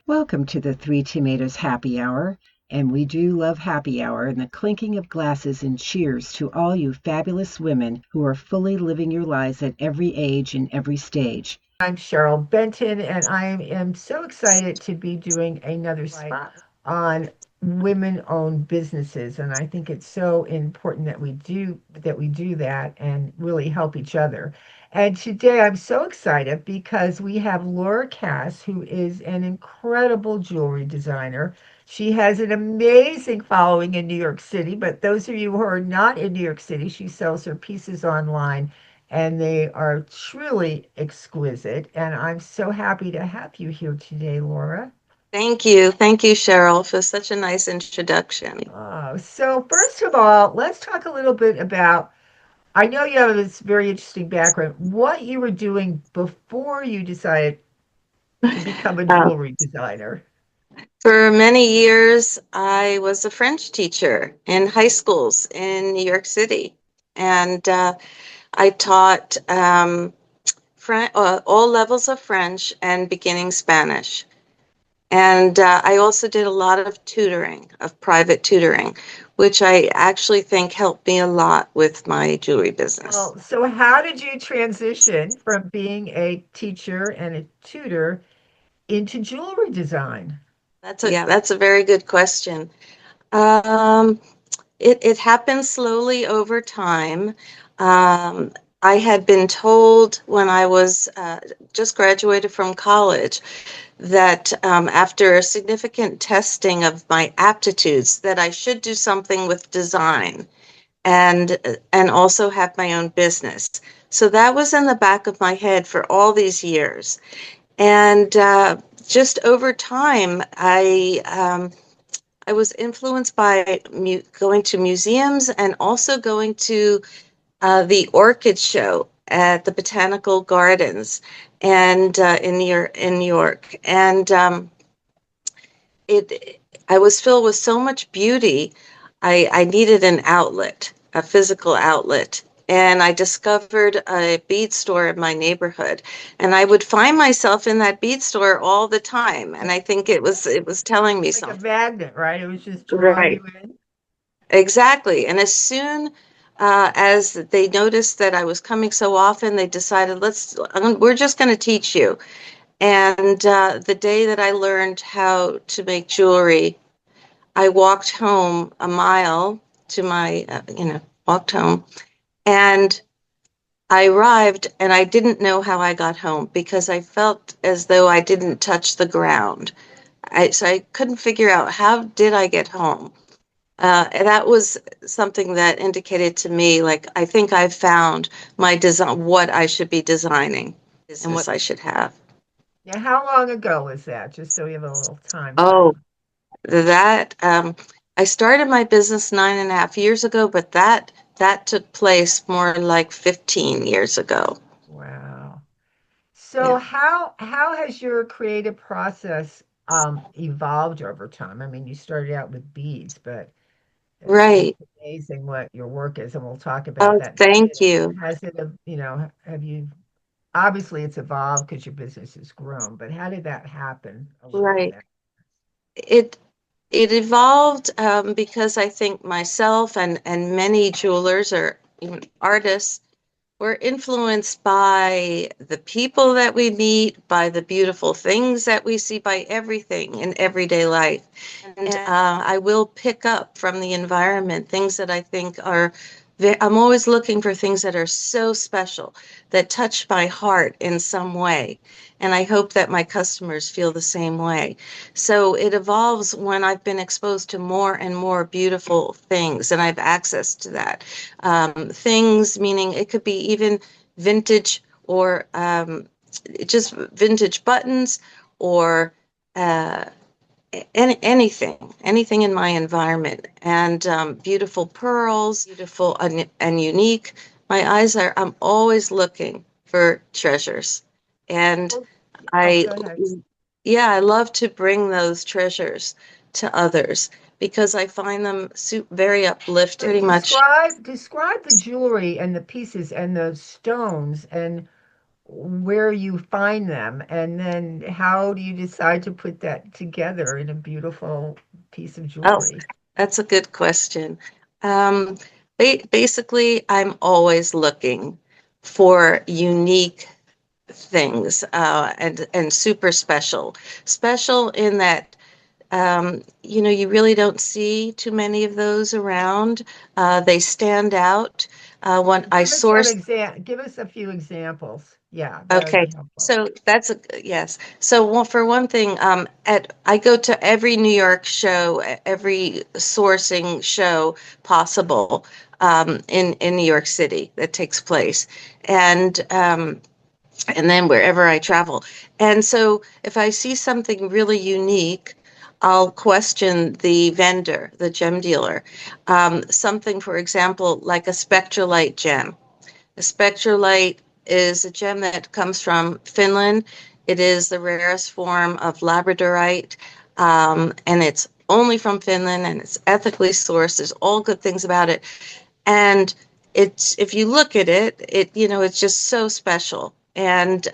Welcome to the Three Tomatoes Happy Hour. And we do love happy hour and the clinking of glasses and cheers to all you fabulous women who are fully living your lives at every age and every stage. I'm Cheryl Benton, and I am so excited to be doing another spot on women-owned businesses. And I think it's so important that we do that and really help each other. And today I'm so excited because we have Laura Kass, who is an incredible jewelry designer. She has an amazing following in New York City, but those of you who are not in New York City, she sells her pieces online and they are truly exquisite. And I'm so happy to have you here today, Laura. Thank you. Thank you, Cheryl, for such a nice introduction. So first of all, let's talk a little bit about. I know you have this very interesting background. What you were doing before you decided to become a Uh, jewelry designer? for many years, I was a French teacher in high schools in New York City. And I taught all levels of French and beginning Spanish. And I also did a lot of tutoring, of private tutoring, which I actually think helped me a lot with my jewelry business. Well, so how did you transition from being a teacher and a tutor into jewelry design? That's a very good question. Um, it happened slowly over time. Um, I had been told when I was just graduated from college that after a significant testing of my aptitudes, that I should do something with design and also have my own business. So that was in the back of my head for all these years. And just over time, I was influenced by going to museums and also going to the orchid show at the Botanical Gardens and in New York, and it I was filled with so much beauty. I needed an outlet, a physical outlet. And I discovered a bead store in my neighborhood, and I would find myself in that bead store all the time. And I think it was telling me Like a something. magnet, right? It was just drawing Right. you in. Exactly. And as soon as they noticed that I was coming so often, they decided, we're just going to teach you. And the day that I learned how to make jewelry, I walked home a mile to walked home. And I arrived and I didn't know how I got home because I felt as though I didn't touch the ground. So I couldn't figure out how did I get home. And that was something that indicated to me, like, I think I've found my design, what I should be designing and what I should have. Now, how long ago was that? Just so we have a little time Oh, frame. that I started my business 9.5 years ago, but that took place more like 15 years ago. Wow. So Yeah. how has your creative process evolved over time? I mean, you started out with beads, but it's Right. amazing what your work is, and we'll talk about Oh, that. thank you. Has it, have you obviously it's evolved because your business has grown, but how did that happen along Right. that? It it evolved because I think myself and many jewelers or even artists we're influenced by the people that we meet, by the beautiful things that we see, by everything in everyday life. And I will pick up from the environment things that I think are, I'm always looking for things that are so special, that touch my heart in some way. And I hope that my customers feel the same way. So it evolves when I've been exposed to more and more beautiful things, and I have access to that. Things, meaning it could be even vintage or just vintage buttons or uh, anything in my environment. And beautiful pearls, beautiful and unique. I'm always looking for treasures. And Oh, oh, I, go ahead. yeah, I love to bring those treasures to others because I find them very uplifting, So pretty much. describe the jewelry and the pieces and the stones and where you find them, and then how do you decide to put that together in a beautiful piece of Oh, jewelry? that's a good question. Um, Basically, I'm always looking for unique things, and super special. Special in that, you really don't see too many of those around. They stand out. When I source Give us a few examples. Yeah, that would Okay, be helpful. so that's a yes. So for one thing, at I go to every New York show, every sourcing show possible, in New York City that takes place, and then wherever I travel. And so if I see something really unique, I'll question the vendor, the gem dealer. Something, for example, like a spectralite gem. The spectrolite is a gem that comes from Finland. It is the rarest form of labradorite, and it's only from Finland, and it's ethically sourced. There's all good things about it, and it's if you look at it, it's just so special, and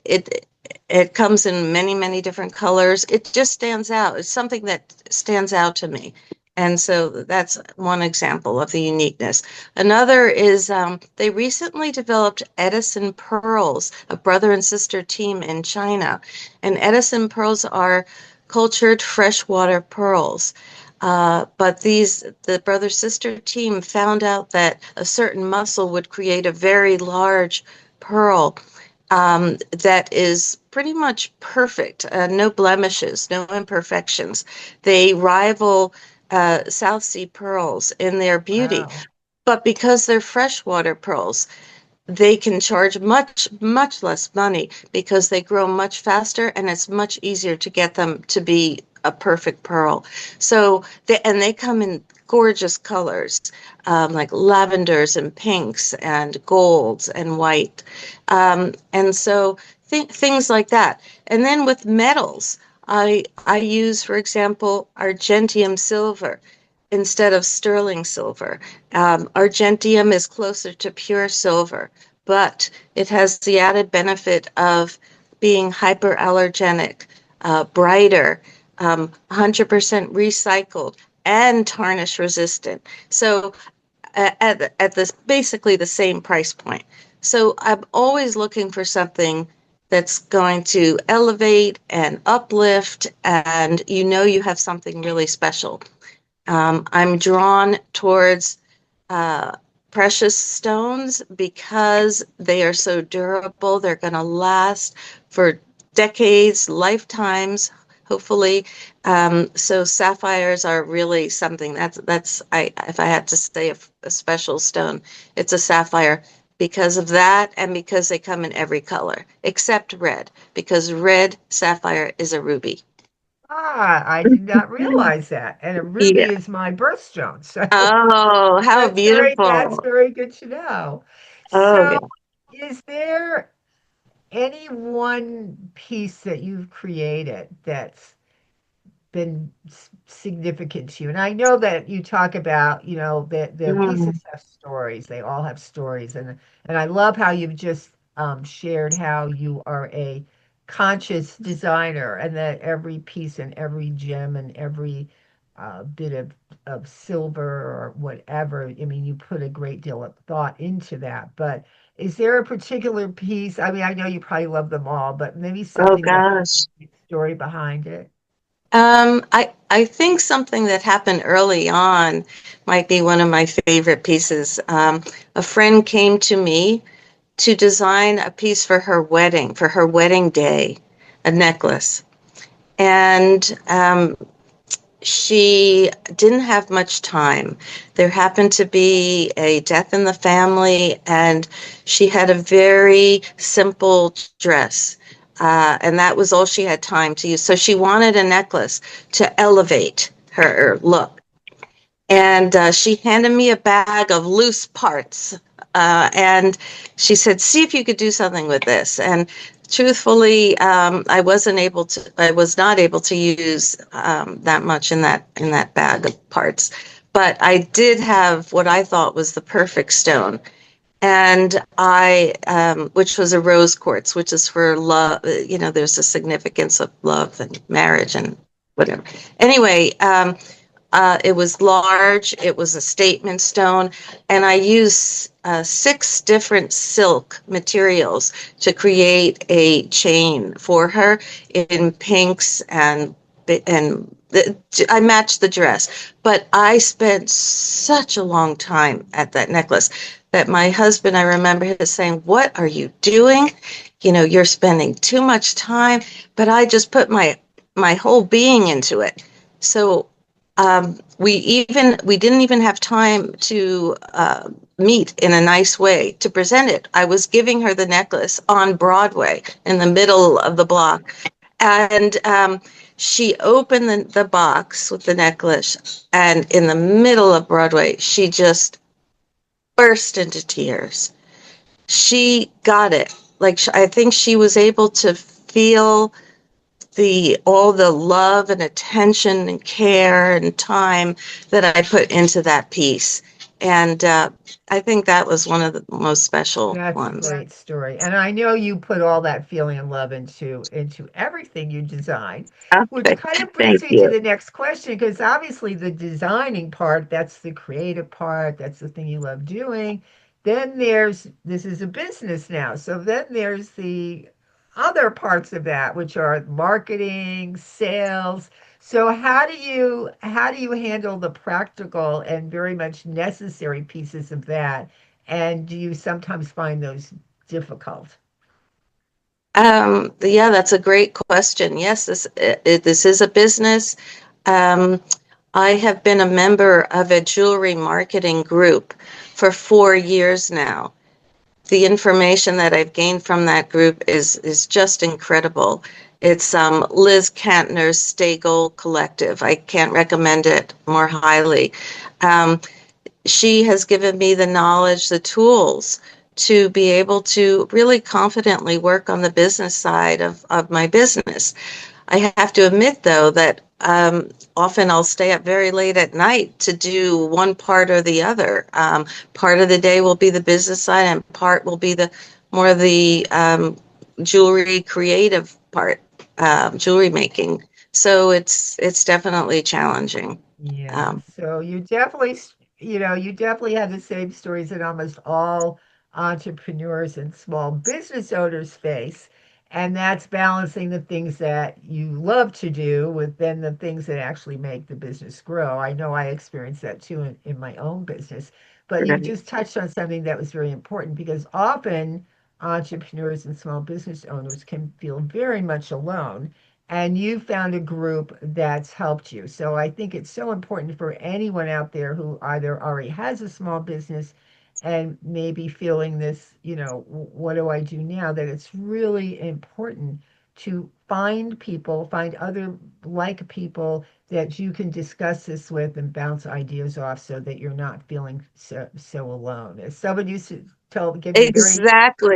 it it comes in many different colors. It just stands out. It's something that stands out to me. And so that's one example of the uniqueness. Another is they recently developed Edison pearls, a brother and sister team in China. And Edison pearls are cultured freshwater pearls. But the brother sister team found out that a certain mussel would create a very large pearl, that is pretty much perfect, no blemishes, no imperfections. They rival South Sea pearls in their beauty, Wow. but because they're freshwater pearls, they can charge much less money because they grow much faster and it's much easier to get them to be a perfect pearl. So they come in gorgeous colors, like lavenders and pinks and golds and white, and so things like that. And then with metals, I use, for example, Argentium silver instead of sterling silver. Argentium is closer to pure silver, but it has the added benefit of being hyperallergenic, brighter, 100% recycled, and tarnish resistant. So at this basically the same price point. So I'm always looking for something that's going to elevate and uplift, and you have something really special. I'm drawn towards uh, precious stones because they are so durable. They're going to last for decades, lifetimes, hopefully. So sapphires are really something that's I if I had to say a special stone, it's a sapphire because of that and because they come in every color except red, because red sapphire is a ruby. Ah, I did not realize that. And a ruby Yeah. is my birthstone. So Oh, how that's beautiful. very good to know. Oh, So yeah. is there any one piece that you've created that's been significant to you? And I know that you talk about, the Mm. pieces have stories. They all have stories, and I love how you've just shared how you are a conscious designer, and that every piece and every gem and every bit of silver or whatever. I mean, you put a great deal of thought into that. But is there a particular piece? I mean, I know you probably love them all, but maybe Oh something that has gosh. a story behind it. I think something that happened early on might be one of my favorite pieces. A friend came to me to design a piece for her wedding day, a necklace. And she didn't have much time. There happened to be a death in the family, and she had a very simple dress. And that was all she had time to use. So she wanted a necklace to elevate her look. And she handed me a bag of loose parts. And she said, "See if you could do something with this." And truthfully, I was not able to use that much in that bag of parts. But I did have what I thought was the perfect stone. And which was a rose quartz, which is for love. There's a significance of love and marriage and whatever. Anyway, it was large. It was a statement stone, and I used 6 different silk materials to create a chain for her in pinks and I matched the dress. But I spent such a long time at that necklace that my husband, I remember him saying, "What are you doing? You're spending too much time." But I just put my whole being into it. So we didn't even have time to meet in a nice way to present it. I was giving her the necklace on Broadway in the middle of the block, and she opened the box with the necklace, and in the middle of Broadway, she just burst into tears. She got it. Like, I think she was able to feel the all the love and attention and care and time that I put into that piece. And I think that was one of the most special That's a ones. great story. And I know you put all that feeling and love into everything you design, which Okay, kind of brings thank me to you. the next question, because obviously the designing part, that's the creative part, that's the thing you love doing. Then there's this is a business now. So then there's the other parts of that, which are marketing, sales. So how do you handle the practical and very much necessary pieces of that? And do you sometimes find those difficult? Yeah, that's a great question. Yes, this is a business. Um, I have been a member of a jewelry marketing group for 4 years now. The information that I've gained from that group is just incredible. It's Liz Kantner's Stay Gold Collective. I can't recommend it more highly. Um, she has given me the knowledge, the tools to be able to really confidently work on the business side of my business. I have to admit, though, that often I'll stay up very late at night to do one part or the other. Part of the day will be the business side, and part will be the more the jewelry creative part, jewelry making. So it's definitely challenging. Yeah, Um, so you definitely have the same stories that almost all entrepreneurs and small business owners face, and that's balancing the things that you love to do with then the things that actually make the business grow. I know I experienced that too in my own business, but you right. just touched on something that was very important because often entrepreneurs and small business owners can feel very much alone, and you found a group that's helped you. So I think it's so important for anyone out there who either already has a small business and maybe feeling this, what do I do now? That it's really important to find people, find other like people that you can discuss this with and bounce ideas off so that you're not feeling so alone. As someone used to give me very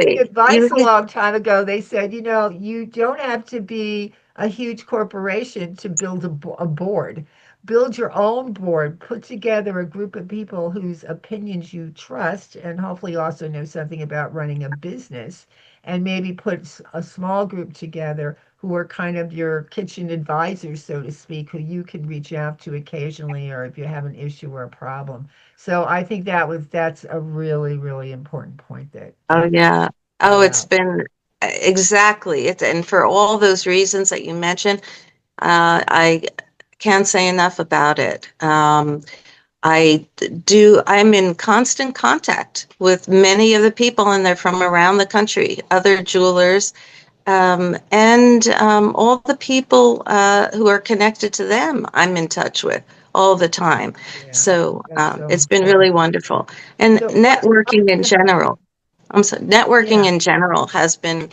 good Exactly. advice a long time ago, they said, you don't have to be a huge corporation to build a board. Build your own board, put together a group of people whose opinions you trust, and hopefully also know something about running a business, and maybe put a small group together who are kind of your kitchen advisors, so to speak, who you can reach out to occasionally, or if you have an issue or a problem. So I think that's a really, really important point that Oh, you yeah. Oh, brought it's out. been exactly. And for all those reasons that you mentioned, I can't say enough about it. I'm in constant contact with many of the people, and they're from around the country, other jewelers, and all the people who are connected to them, I'm in touch with all the time. Yeah, So that's so it's been really important. wonderful. And So what networking in go ahead. general, I'm sorry, networking Yeah. in general has been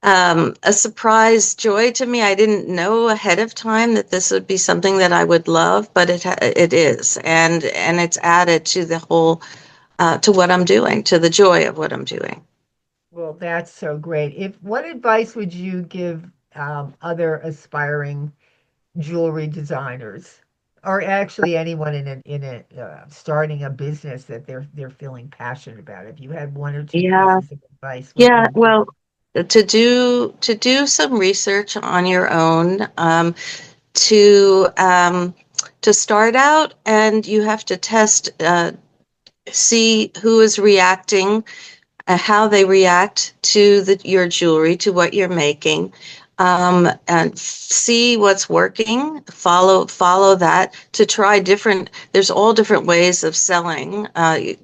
a surprise joy to me. I didn't know ahead of time that this would be something that I would love, but it is, and it's added to the whole to what I'm doing, to the joy of what I'm doing. Well, that's so great. If what advice would you give other aspiring jewelry designers? or actually anyone starting a business that they're feeling passionate about. If you had one or two Yeah. pieces of advice, what Yeah. would it be? Well, to do some research on your own, to start out, and you have to test, see who is reacting, how they react to your jewelry, to what you're making, and see what's working. Follow that to try different. There's all different ways of selling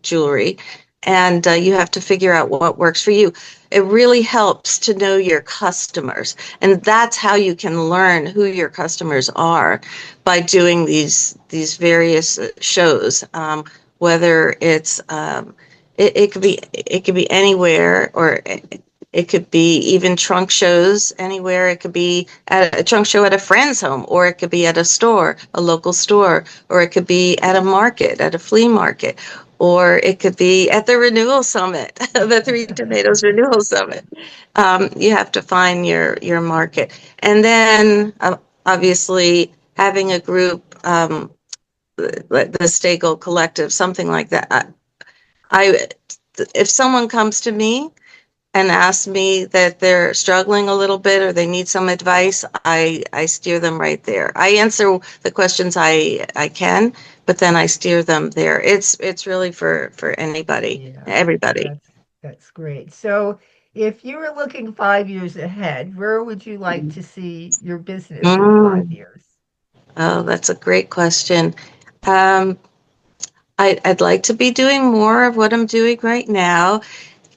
jewelry, and you have to figure out what works for you. It really helps to know your customers, and that's how you can learn who your customers are, by doing these various shows. Whether it's it could be anywhere, or it could be even trunk shows anywhere. It could be at a trunk show at a friend's home, or it could be at a store, a local store, or it could be at a market, at a flea market, or it could be at the Renewal Summit, the Three Tomatoes Renewal Summit. You have to find your market, and then obviously having a group, the Stagel Collective, something like that. I if someone comes to me and asks me that they're struggling a little bit, or they need some advice, I steer them right there. I answer the questions I can, but then I steer them there. It's really for anybody, Yeah, everybody. that's great. So, if you were looking 5 years ahead, where would you like to see your business in five Mm. years? Oh, that's a great question. Um, I'd like to be doing more of what I'm doing right now.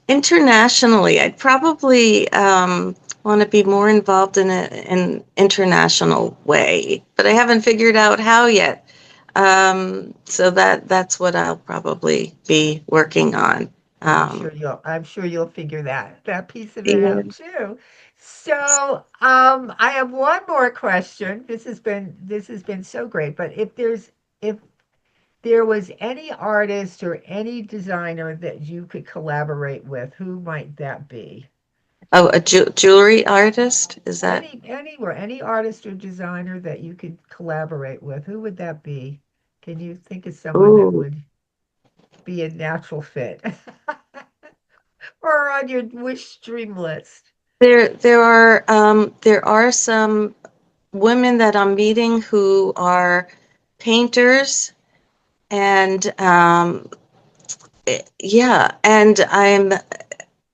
Internationally, I'd probably want to be more involved in an international way, but I haven't figured out how yet. So that's what I'll probably be working on. Um, I'm sure you'll figure that piece of it yeah. out too. So, I have one more question. This has been so great, but if there was any artist or any designer that you could collaborate with, who might that be? Oh, a jewelry artist? Is that? Anywhere, any artist or designer that you could collaborate with, who would that be? Can you think of someone that Ooh, would be a natural fit or on your wish dream list? there are some women that I'm meeting who are painters, and yeah, and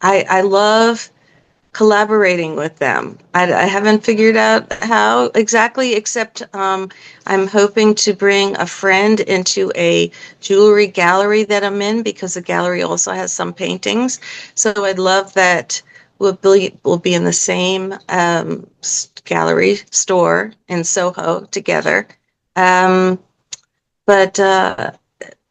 I love collaborating with them. I haven't figured out how exactly, except I'm hoping to bring a friend into a jewelry gallery that I'm in, because the gallery also has some paintings. So I'd love that we'll be in the same gallery store in Soho together. Um, but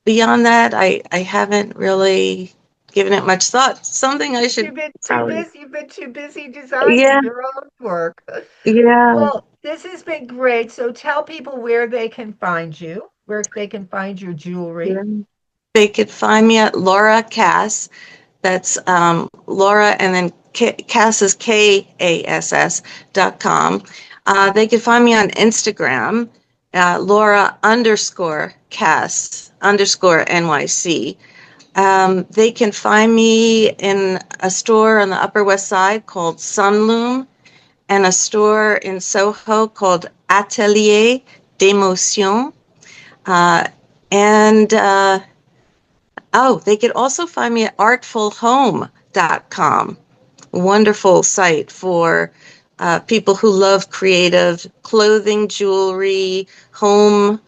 beyond that, I haven't really given it much thought. Something I should You've been too probably. busy. You've been too busy designing Yeah, your own work. yeah, Well, this has been great. So tell people where they can find you, where they can find your yeah. jewelry. They could find me at Laura Kass. That's Laura, and then Kass is KASS.com. They could find me on Instagram, Laura underscore Kass underscore NYC. They can find me in a store on the Upper West Side called Sunloom, and a store in Soho called Atelier d'Emotion. Uh, and Oh, they could also find me at artfulhome.com. Wonderful site for people who love creative clothing, jewelry, home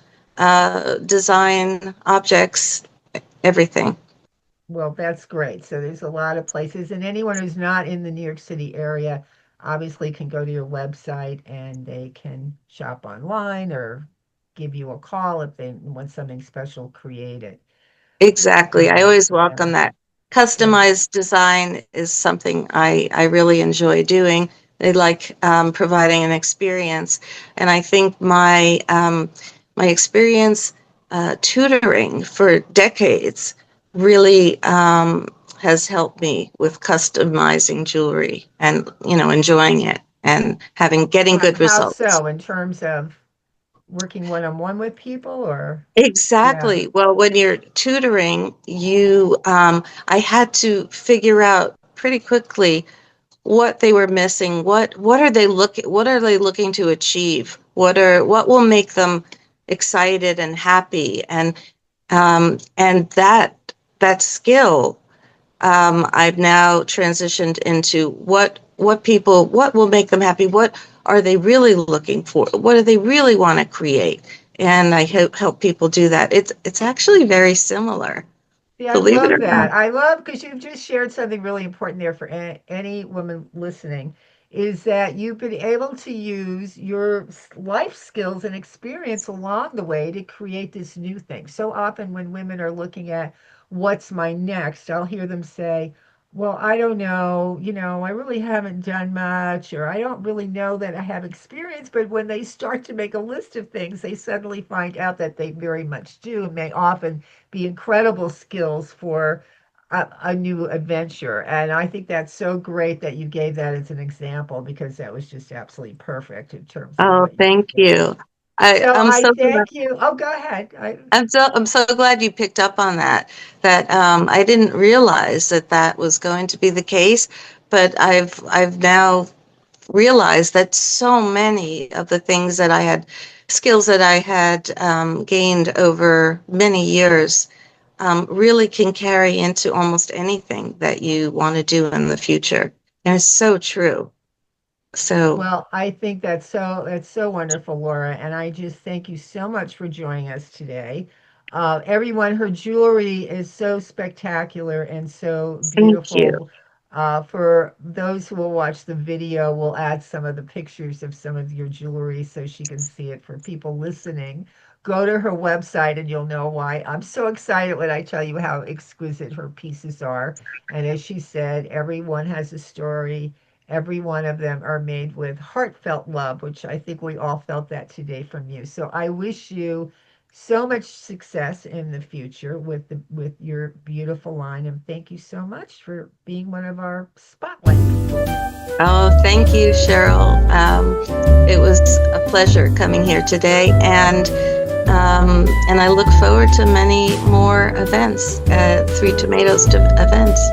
design, objects, everything. Well, that's great. So there's a lot of places, and anyone who's not in the New York City area obviously can go to your website and they can shop online or give you a call if they want something special created. Exactly. I always Yeah, welcome that. and Customized design is something I really enjoy doing. They like providing an experience, and I think my experience tutoring for decades really has helped me with customizing jewelry, and enjoying it, and getting good how results. so in terms of? working one-on-one with people, or yeah. Exactly. Well, when you're tutoring, I had to figure out pretty quickly what they were missing. What are they looking to achieve? What will make them excited and happy? And that skill, I've now transitioned into what will make them happy? What are they really looking for? What do they really want to create? And I help people do that. It's actually very similar, Yeah, I believe it love or not. that. I love because you've just shared something really important there for any woman listening, is that you've been able to use your life skills and experience along the way to create this new thing. So often when women are looking at what's my next, I'll hear them say, well, I don't know, I really haven't done much, or I don't really know that I have experience. But when they start to make a list of things, they suddenly find out that they very much do, and may often be incredible skills for a new adventure. And I think that's so great that you gave that as an example, because that was just absolutely perfect in terms of Oh, what you were thank saying. you. So I'm I so glad. thank you. Oh, go ahead. I'm so glad you picked up on that. I didn't realize that was going to be the case, but I've now realized that so many of the things that I had, skills that I had gained over many years, really can carry into almost anything that you want to do in the future. And it's so true. So, Well, I think that's so wonderful, Laura, and I just thank you so much for joining us today. Everyone, her jewelry is so spectacular and so thank you. beautiful. For those who will watch the video, we'll add some of the pictures of some of your jewelry so she can see it. For people listening, go to her website and you'll know why I'm so excited when I tell you how exquisite her pieces are. And as she said, everyone has a story. Every one of them are made with heartfelt love, which I think we all felt that today from you. So I wish you so much success in the future with your beautiful line, and thank you so much for being one of our spotlight people. Oh, thank you, Cheryl. It was a pleasure coming here today, and I look forward to many more events, Three Tomatoes events.